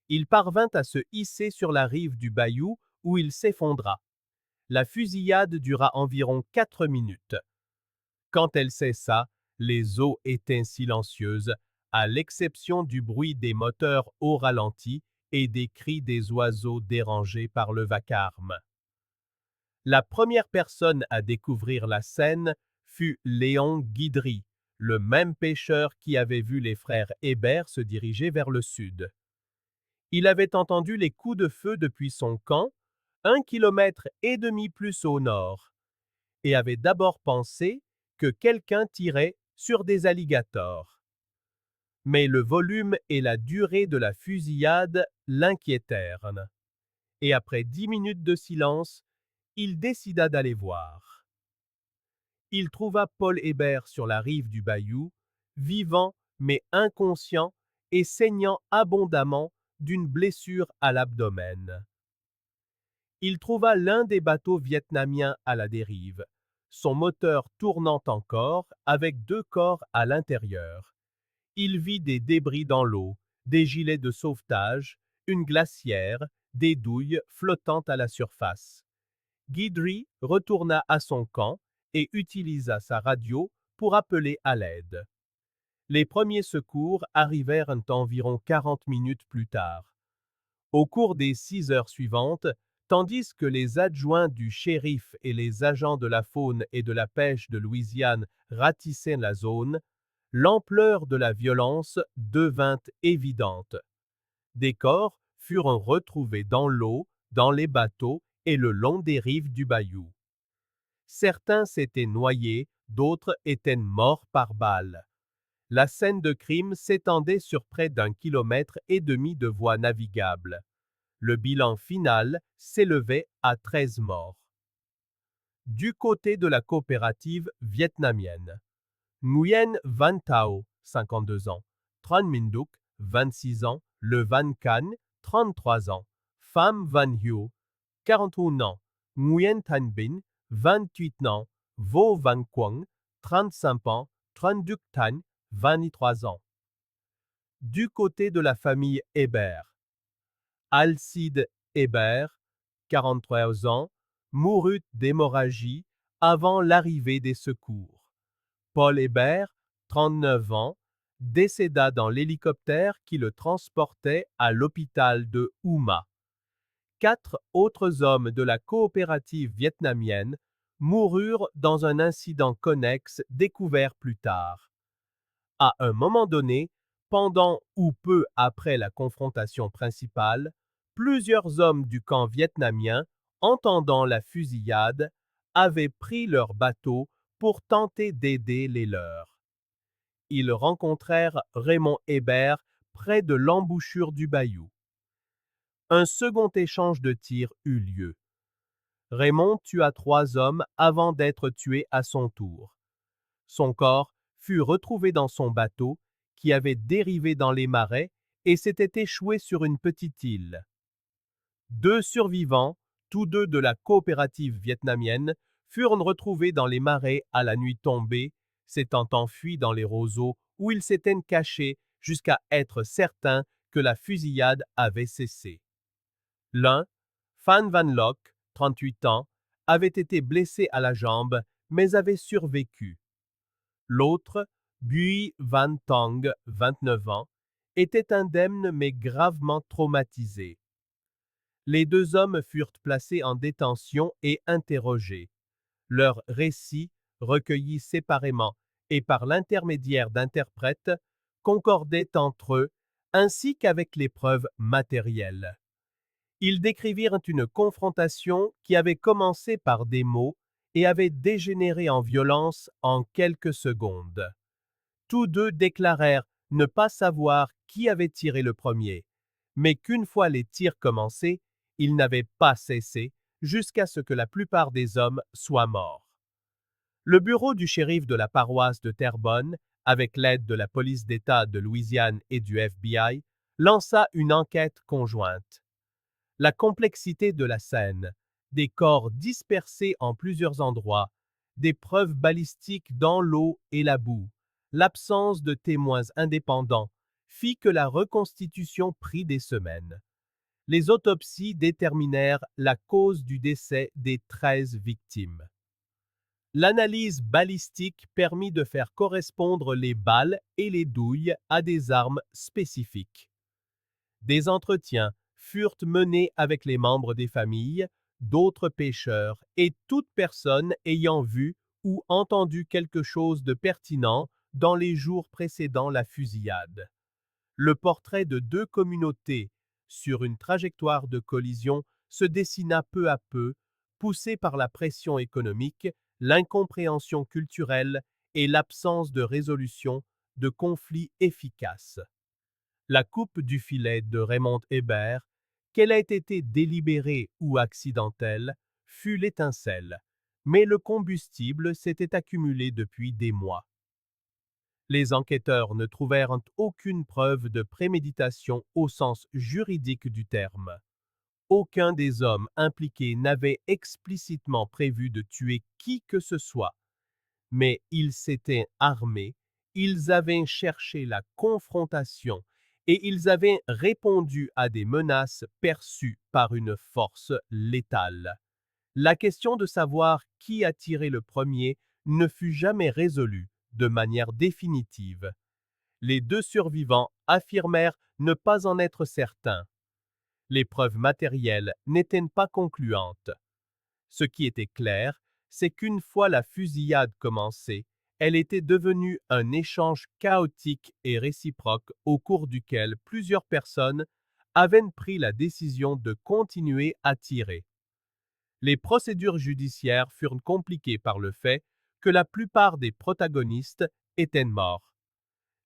Il parvint à se hisser sur la rive du bayou où il s'effondra. La fusillade dura environ 4 minutes. Quand elle cessa, les eaux étaient silencieuses, à l'exception du bruit des moteurs au ralenti et des cris des oiseaux dérangés par le vacarme. La première personne à découvrir la scène fut Léon Guidry, le même pêcheur qui avait vu les frères Hébert se diriger vers le sud. Il avait entendu les coups de feu depuis son camp, 1,5 kilomètre plus au nord, et avait d'abord pensé que quelqu'un tirait sur des alligators. Mais le volume et la durée de la fusillade l'inquiétèrent, et après 10 minutes de silence, il décida d'aller voir. Il trouva Paul Hébert sur la rive du bayou, vivant mais inconscient et saignant abondamment d'une blessure à l'abdomen. Il trouva l'un des bateaux vietnamiens à la dérive, son moteur tournant encore avec 2 corps à l'intérieur. Il vit des débris dans l'eau, des gilets de sauvetage, une glacière, des douilles flottant à la surface. Guidry retourna à son camp et utilisa sa radio pour appeler à l'aide. Les premiers secours arrivèrent environ 40 minutes plus tard. Au cours des 6 heures suivantes, tandis que les adjoints du shérif et les agents de la faune et de la pêche de Louisiane ratissaient la zone, l'ampleur de la violence devint évidente. Des corps furent retrouvés dans l'eau, dans les bateaux et le long des rives du bayou. Certains s'étaient noyés, d'autres étaient morts par balle. La scène de crime s'étendait sur près d'1,5 kilomètre de voies navigables. Le bilan final s'élevait à 13 morts. Du côté de la coopérative vietnamienne, Nguyen Van Thao, 52 ans, Tran Minh Duc, 26 ans, Le Van Can, 33 ans, Pham Van Hue, 41 ans, Nguyen Thanh Binh, 28 ans, Vo Van Quang, 35 ans, Tran Duc Thanh, 23 ans. Du côté de la famille Hébert, Alcide Hébert, 43 ans, mourut d'hémorragie avant l'arrivée des secours. Paul Hébert, 39 ans, décéda dans l'hélicoptère qui le transportait à l'hôpital de Houma. 4 autres hommes de la coopérative vietnamienne moururent dans un incident connexe découvert plus tard. À un moment donné, pendant ou peu après la confrontation principale, plusieurs hommes du camp vietnamien, entendant la fusillade, avaient pris leur bateau pour tenter d'aider les leurs. Ils rencontrèrent Raymond Hébert près de l'embouchure du bayou. Un second échange de tirs eut lieu. Raymond tua 3 hommes avant d'être tué à son tour. Son corps fut retrouvé dans son bateau qui avait dérivé dans les marais et s'était échoué sur une petite île. 2 survivants, tous deux de la coopérative vietnamienne, furent retrouvés dans les marais à la nuit tombée, s'étant enfuis dans les roseaux où ils s'étaient cachés jusqu'à être certains que la fusillade avait cessé. L'un, Phan Van Loc, 38 ans, avait été blessé à la jambe, mais avait survécu. L'autre, Bui Van Tong, 29 ans, était indemne mais gravement traumatisé. Les deux hommes furent placés en détention et interrogés. Leurs récits, recueillis séparément et par l'intermédiaire d'interprètes, concordaient entre eux, ainsi qu'avec les preuves matérielles. Ils décrivirent une confrontation qui avait commencé par des mots et avait dégénéré en violence en quelques secondes. Tous deux déclarèrent ne pas savoir qui avait tiré le premier, mais qu'une fois les tirs commencés, ils n'avaient pas cessé jusqu'à ce que la plupart des hommes soient morts. Le bureau du shérif de la paroisse de Terrebonne, avec l'aide de la police d'État de Louisiane et du FBI, lança une enquête conjointe. La complexité de la scène, des corps dispersés en plusieurs endroits, des preuves balistiques dans l'eau et la boue, l'absence de témoins indépendants, fit que la reconstitution prit des semaines. Les autopsies déterminèrent la cause du décès des 13 victimes. L'analyse balistique permit de faire correspondre les balles et les douilles à des armes spécifiques. Des entretiens furent menés avec les membres des familles, d'autres pêcheurs et toute personne ayant vu ou entendu quelque chose de pertinent dans les jours précédant la fusillade. Le portrait de deux communautés sur une trajectoire de collision se dessina peu à peu, poussé par la pression économique, l'incompréhension culturelle et l'absence de résolution de conflits efficaces. La coupe du filet de Raymond Hébert, qu'elle ait été délibérée ou accidentelle, fut l'étincelle, mais le combustible s'était accumulé depuis des mois. Les enquêteurs ne trouvèrent aucune preuve de préméditation au sens juridique du terme. Aucun des hommes impliqués n'avait explicitement prévu de tuer qui que ce soit, mais ils s'étaient armés, ils avaient cherché la confrontation et ils avaient répondu à des menaces perçues par une force létale. La question de savoir qui a tiré le premier ne fut jamais résolue de manière définitive. Les deux survivants affirmèrent ne pas en être certains. Les preuves matérielles n'étaient pas concluantes. Ce qui était clair, c'est qu'une fois la fusillade commencée, elle était devenue un échange chaotique et réciproque au cours duquel plusieurs personnes avaient pris la décision de continuer à tirer. Les procédures judiciaires furent compliquées par le fait que la plupart des protagonistes étaient morts.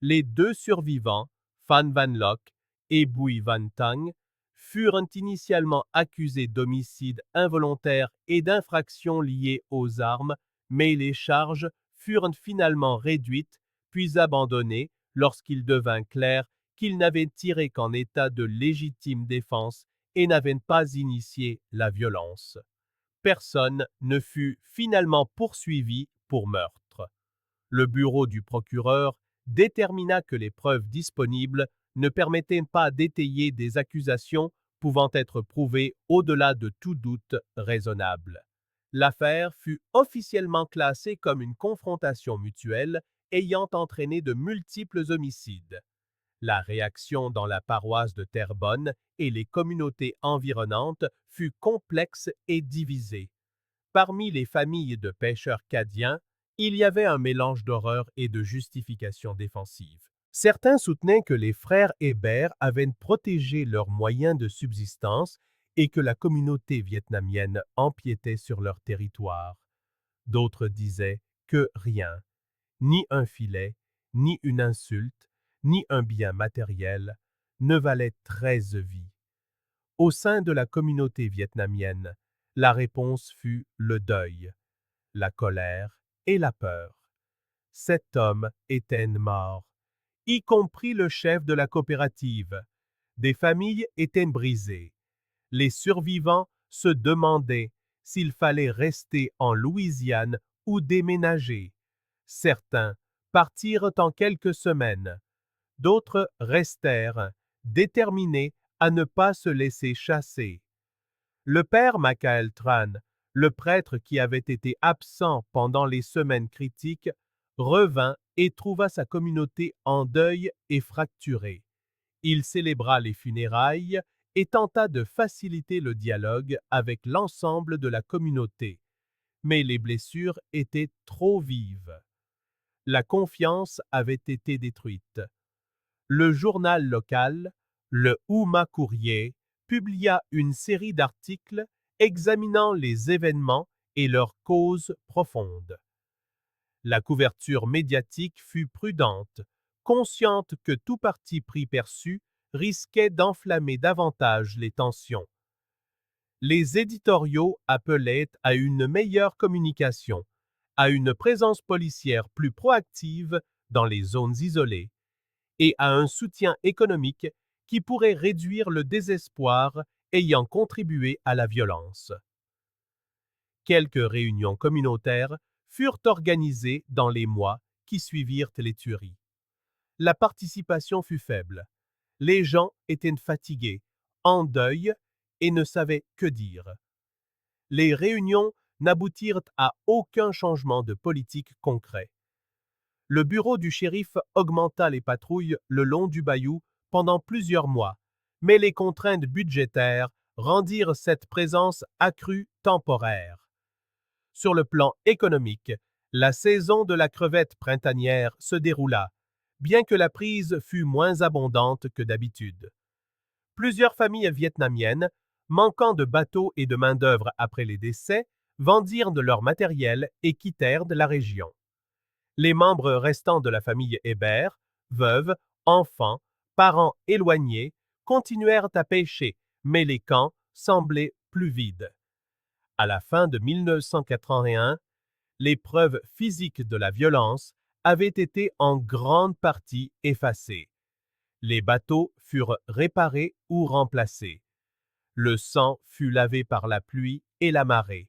Les deux survivants, Phan Van Lock et Bui Van Tang, furent initialement accusés d'homicide involontaire et d'infractions liées aux armes, mais les charges furent finalement réduites puis abandonnées lorsqu'il devint clair qu'ils n'avaient tiré qu'en état de légitime défense et n'avaient pas initié la violence. Personne ne fut finalement poursuivi pour meurtre. Le bureau du procureur détermina que les preuves disponibles ne permettaient pas d'étayer des accusations pouvant être prouvées au-delà de tout doute raisonnable. L'affaire fut officiellement classée comme une confrontation mutuelle ayant entraîné de multiples homicides. La réaction dans la paroisse de Terrebonne et les communautés environnantes fut complexe et divisée. Parmi les familles de pêcheurs cadiens, il y avait un mélange d'horreur et de justification défensive. Certains soutenaient que les frères Hébert avaient protégé leurs moyens de subsistance et que la communauté vietnamienne empiétait sur leur territoire. D'autres disaient que rien, ni un filet, ni une insulte, ni un bien matériel, ne valait 13 vies. Au sein de la communauté vietnamienne, la réponse fut le deuil, la colère et la peur. 7 hommes étaient morts, y compris le chef de la coopérative. Des familles étaient brisées. Les survivants se demandaient s'il fallait rester en Louisiane ou déménager. Certains partirent en quelques semaines. D'autres restèrent, déterminés à ne pas se laisser chasser. Le père Michael Tran, Le prêtre qui avait été absent pendant les semaines critiques revint et trouva sa communauté en deuil et fracturée. Il célébra les funérailles et tenta de faciliter le dialogue avec l'ensemble de la communauté. Mais les blessures étaient trop vives. La confiance avait été détruite. Le journal local, le Houma Courrier, publia une série d'articles examinant les événements et leurs causes profondes. La couverture médiatique fut prudente, consciente que tout parti pris perçu risquait d'enflammer davantage les tensions. Les éditoriaux appelaient à une meilleure communication, à une présence policière plus proactive dans les zones isolées et à un soutien économique qui pourrait réduire le désespoir ayant contribué à la violence. Quelques réunions communautaires furent organisées dans les mois qui suivirent les tueries. La participation fut faible. Les gens étaient fatigués, en deuil et ne savaient que dire. Les réunions n'aboutirent à aucun changement de politique concret. Le bureau du shérif augmenta les patrouilles le long du bayou pendant plusieurs mois, mais les contraintes budgétaires rendirent cette présence accrue temporaire. Sur le plan économique, la saison de la crevette printanière se déroula, bien que la prise fût moins abondante que d'habitude. Plusieurs familles vietnamiennes, manquant de bateaux et de main-d'œuvre après les décès, vendirent de leur matériel et quittèrent de la région. Les membres restants de la famille Hébert, veuves, enfants, parents éloignés, continuèrent à pêcher, mais les camps semblaient plus vides. À la fin de 1981, les preuves physiques de la violence avaient été en grande partie effacées. Les bateaux furent réparés ou remplacés. Le sang fut lavé par la pluie et la marée.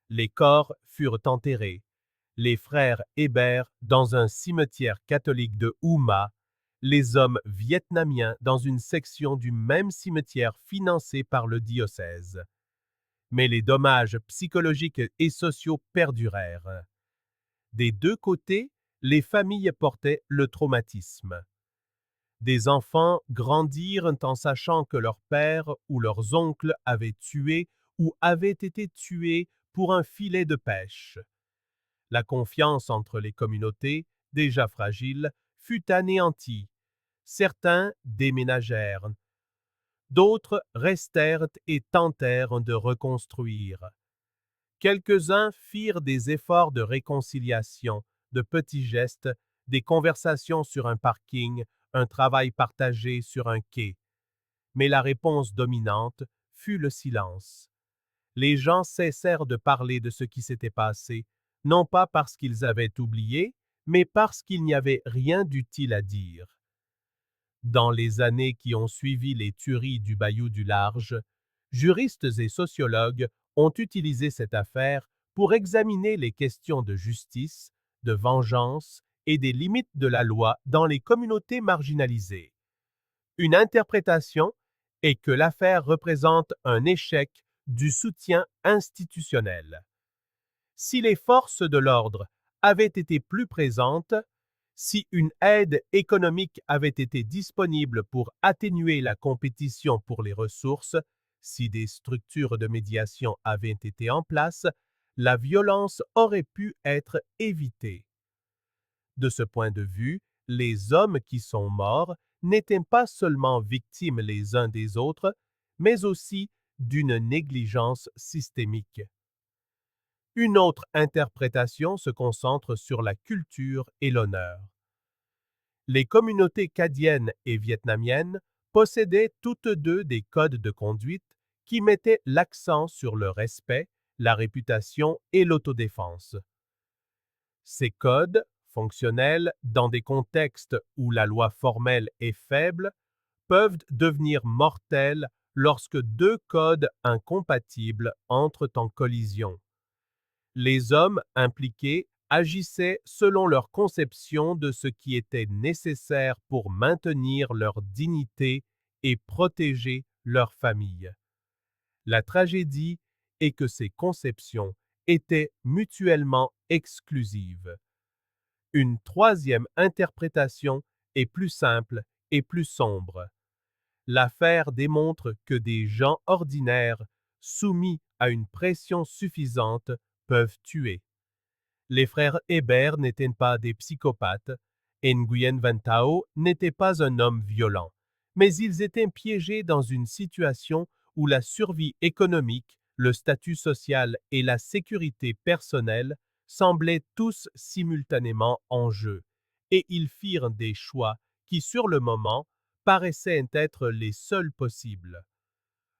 Les corps furent enterrés. Les frères Hébert dans un cimetière catholique de Houma, les hommes vietnamiens dans une section du même cimetière financé par le diocèse. Mais les dommages psychologiques et sociaux perdurèrent. Des deux côtés, les familles portaient le traumatisme. Des enfants grandirent en sachant que leur père ou leurs oncles avaient tué ou avaient été tués pour un filet de pêche. La confiance entre les communautés, déjà fragiles, fut anéantie. Certains déménagèrent. D'autres restèrent et tentèrent de reconstruire. Quelques-uns firent des efforts de réconciliation, de petits gestes, des conversations sur un parking, un travail partagé sur un quai. Mais la réponse dominante fut le silence. Les gens cessèrent de parler de ce qui s'était passé, non pas parce qu'ils avaient oublié, mais parce qu'il n'y avait rien d'utile à dire. Dans les années qui ont suivi les tueries du Bayou du Large, juristes et sociologues ont utilisé cette affaire pour examiner les questions de justice, de vengeance et des limites de la loi dans les communautés marginalisées. Une interprétation est que l'affaire représente un échec du soutien institutionnel. Si les forces de l'ordre avaient été plus présentes, si une aide économique avait été disponible pour atténuer la compétition pour les ressources, si des structures de médiation avaient été en place, la violence aurait pu être évitée. De ce point de vue, les hommes qui sont morts n'étaient pas seulement victimes les uns des autres, mais aussi d'une négligence systémique. Une autre interprétation se concentre sur la culture et l'honneur. Les communautés cadiennes et vietnamiennes possédaient toutes deux des codes de conduite qui mettaient l'accent sur le respect, la réputation et l'autodéfense. Ces codes, fonctionnels dans des contextes où la loi formelle est faible, peuvent devenir mortels lorsque deux codes incompatibles entrent en collision. Les hommes impliqués agissaient selon leur conception de ce qui était nécessaire pour maintenir leur dignité et protéger leur famille. La tragédie et que ces conceptions étaient mutuellement exclusives. Une troisième interprétation est plus simple et plus sombre. L'affaire démontre que des gens ordinaires, soumis à une pression suffisante, peuvent tuer. Les frères Hébert n'étaient pas des psychopathes, et Nguyen Van Thao n'était pas un homme violent, mais ils étaient piégés dans une situation où la survie économique, le statut social et la sécurité personnelle semblaient tous simultanément en jeu, et ils firent des choix qui, sur le moment, paraissaient être les seuls possibles.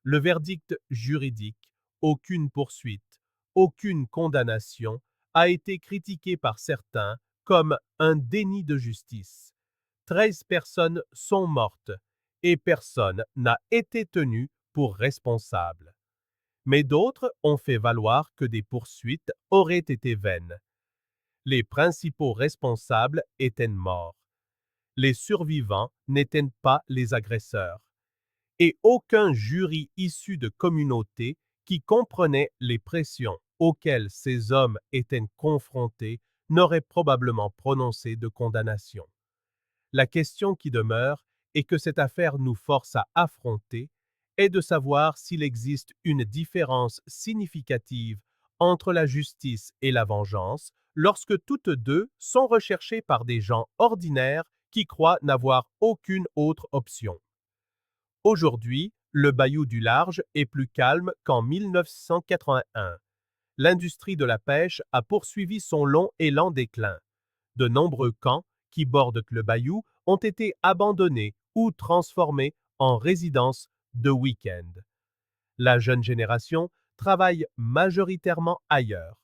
Le verdict juridique, aucune poursuite, aucune condamnation, a été critiqué par certains comme un déni de justice. 13 personnes sont mortes et personne n'a été tenu pour responsable. Mais d'autres ont fait valoir que des poursuites auraient été vaines. Les principaux responsables étaient morts. Les survivants n'étaient pas les agresseurs. Et aucun jury issu de communautés qui comprenait les pressions auxquelles ces hommes étaient confrontés n'aurait probablement prononcé de condamnation. La question qui demeure et que cette affaire nous force à affronter est de savoir s'il existe une différence significative entre la justice et la vengeance lorsque toutes deux sont recherchées par des gens ordinaires qui croient n'avoir aucune autre option. Aujourd'hui, le Bayou du Large est plus calme qu'en 1981. L'industrie de la pêche a poursuivi son long et lent déclin. De nombreux camps qui bordent le bayou ont été abandonnés ou transformés en résidences de week-end. La jeune génération travaille majoritairement ailleurs.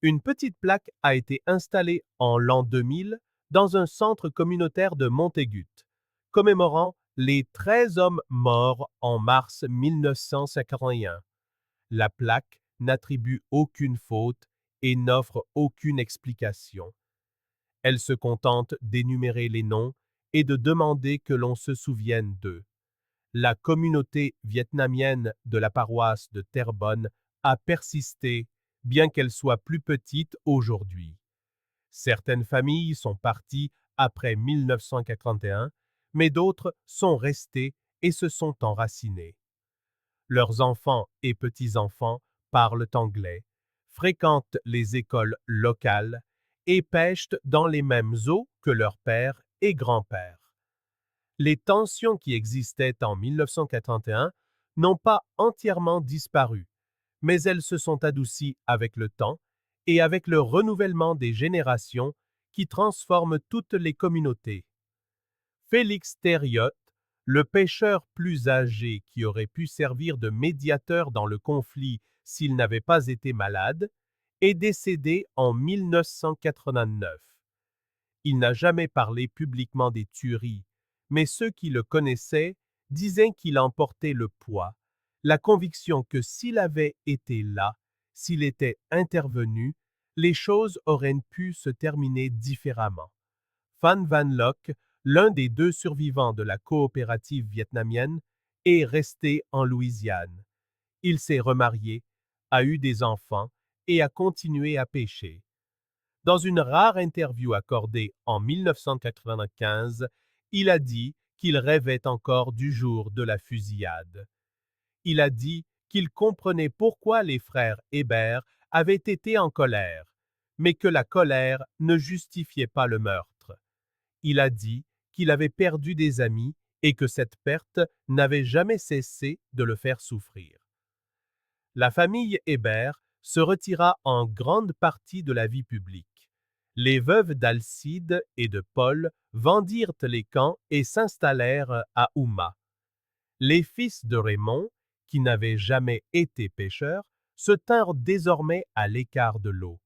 Une petite plaque a été installée en l'an 2000 dans un centre communautaire de Montaigut, commémorant les 13 hommes morts en mars 1951. La plaque n'attribue aucune faute et n'offre aucune explication. Elle se contente d'énumérer les noms et de demander que l'on se souvienne d'eux. La communauté vietnamienne de la paroisse de Terrebonne a persisté, bien qu'elle soit plus petite aujourd'hui. Certaines familles sont parties après 1981, mais d'autres sont restées et se sont enracinées. Leurs enfants et petits-enfants parlent anglais, fréquentent les écoles locales et pêchent dans les mêmes eaux que leurs pères et grands-pères. Les tensions qui existaient en 1981 n'ont pas entièrement disparu, mais elles se sont adoucies avec le temps et avec le renouvellement des générations qui transforment toutes les communautés. Félix Thériault, le pêcheur plus âgé qui aurait pu servir de médiateur dans le conflit s'il n'avait pas été malade, est décédé en 1989. Il n'a jamais parlé publiquement des tueries, mais ceux qui le connaissaient disaient qu'il en portait le poids, la conviction que s'il avait été là, s'il était intervenu, les choses auraient pu se terminer différemment. Phan Van Loc, l'un des deux survivants de la coopérative vietnamienne, est resté en Louisiane. Il s'est remarié, a eu des enfants et a continué à pêcher. Dans une rare interview accordée en 1995, il a dit qu'il rêvait encore du jour de la fusillade. Il a dit qu'il comprenait pourquoi les frères Hébert avaient été en colère, mais que la colère ne justifiait pas le meurtre. Il a dit qu'il avait perdu des amis et que cette perte n'avait jamais cessé de le faire souffrir. La famille Hébert se retira en grande partie de la vie publique. Les veuves d'Alcide et de Paul vendirent les camps et s'installèrent à Houma. Les fils de Raymond, qui n'avaient jamais été pêcheurs, se tinrent désormais à l'écart de l'eau.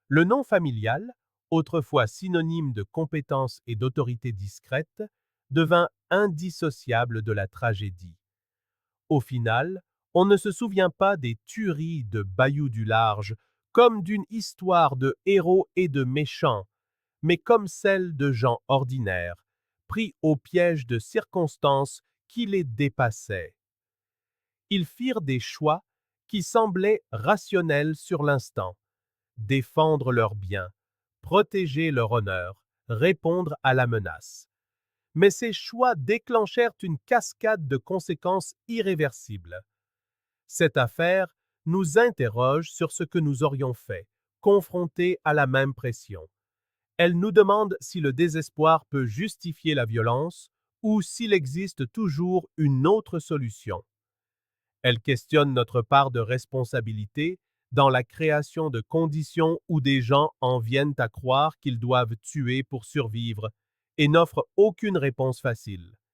Le nom familial, autrefois synonyme de compétence et d'autorité discrète, devint indissociable de la tragédie. Au final, on ne se souvient pas des tueries de Bayou du Large comme d'une histoire de héros et de méchants, mais comme celle de gens ordinaires, pris au piège de circonstances qui les dépassaient. Ils firent des choix qui semblaient rationnels sur l'instant. Défendre leurs biens, protéger leur honneur, répondre à la menace. Mais ces choix déclenchèrent une cascade de conséquences irréversibles. Cette affaire nous interroge sur ce que nous aurions fait, confrontés à la même pression. Elle nous demande si le désespoir peut justifier la violence ou s'il existe toujours une autre solution. Elle questionne notre part de responsabilité dans la création de conditions où des gens en viennent à croire qu'ils doivent tuer pour survivre et n'offre aucune réponse facile.